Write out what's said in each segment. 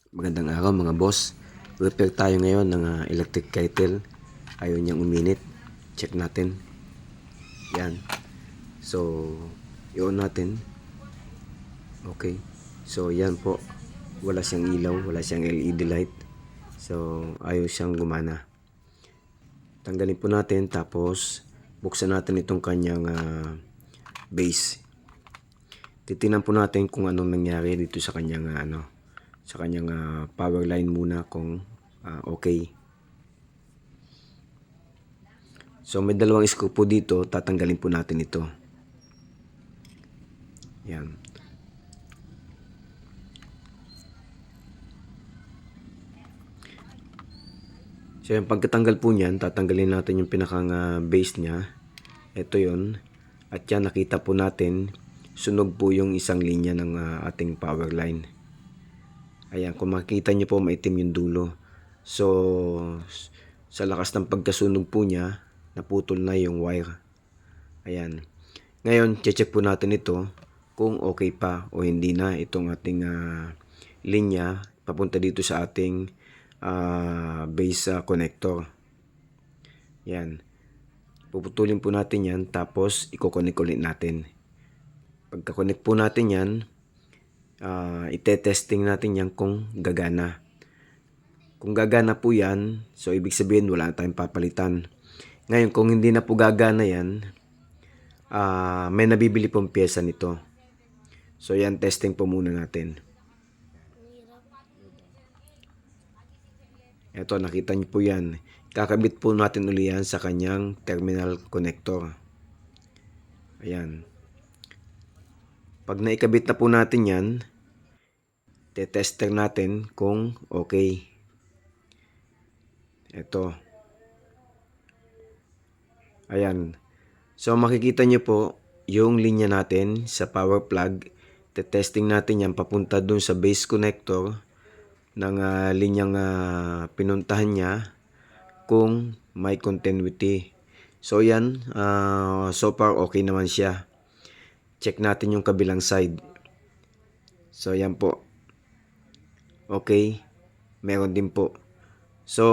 Magandang araw mga boss. Repair tayo ngayon ng electric kettle. Ayaw niyang uminit. Check natin. Yan. So, i-on natin. Okay. So, yan po. Wala siyang ilaw. Wala siyang LED light. So, ayaw siyang gumana. Tanggalin po natin. Tapos, buksan natin itong kanyang base. Titingnan po natin kung anong nangyari dito sa kanyang power line muna kung okay. So may dalawang screw po dito, tatanggalin po natin ito. Yan. So yung pagkatanggal po niyan, tatanggalin natin yung pinakang base niya. Ito yon. At yan, nakita po natin, sunog po yung isang linya ng ating power line. Ayan, kung makikita nyo po, maitim yung dulo. So, sa lakas ng pagkasunog po niya, naputol na yung wire. Ayan. Ngayon, check po natin ito kung okay pa o hindi na itong ating linya papunta dito sa ating base connector. Yan. Puputulin po natin yan, tapos i-connect ulit natin. Pagka-connect po natin yan, ite-testing natin yan kung gagana. Kung gagana po yan, so ibig sabihin wala na tayong papalitan. Ngayon, kung hindi na po gagana yan, may nabibili pong pyesa nito. So yan, testing po muna natin. Ito, nakita niyo po yan. Kakabit po natin uli yan sa kanyang terminal connector. Ayan. Pag naikabit na po natin yan, te-tester natin kung okay. Ito. Ayan. So makikita nyo po yung linya natin sa power plug. Te-testing natin yan papunta dun sa base connector ng linyang pinuntahan niya kung may continuity. So yan, so far okay naman siya. Check natin yung kabilang side. So yan po. Okay. Meron din po. So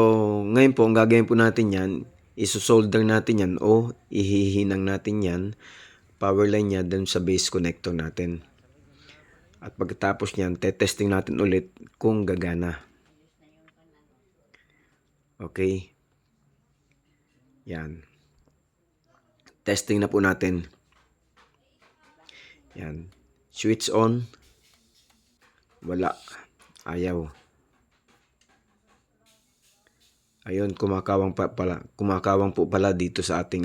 ngayon po, ang gagawin po natin yan, isosolder natin yan o ihihinang natin yan, power line niya dun sa base connector natin. At pagkatapos niyan, testing natin ulit kung gagana. Okay. Yan. Testing na po natin. Yan. Switch on. Wala. Ayaw. Ayun, kumakawang po pala dito sa ating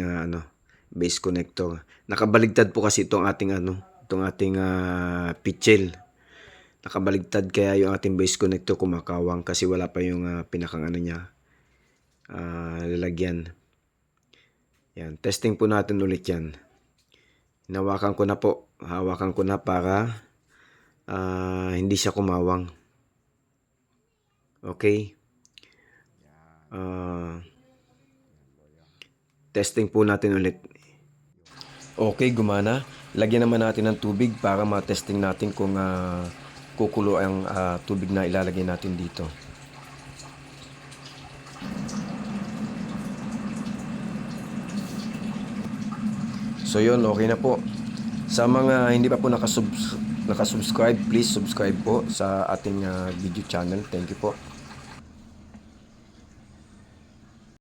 base connector. Nakabaligtad po kasi itong ating pitchel. Nakabaligtad kaya yung ating base connector kumakawang kasi wala pa yung pinakang niya lalagyan. Yan, testing po natin ulit yan. Hinawakan ko na po. Hawakan ko na para hindi siya kumawang. Okay. Testing po natin ulit. Okay, gumana. Lagyan naman natin ng tubig para ma-testing natin kung kukulo ang tubig na ilalagay natin dito. So yun, okay na po. Sa mga hindi pa po nakasubscribe, please subscribe po sa ating video channel. Thank you po.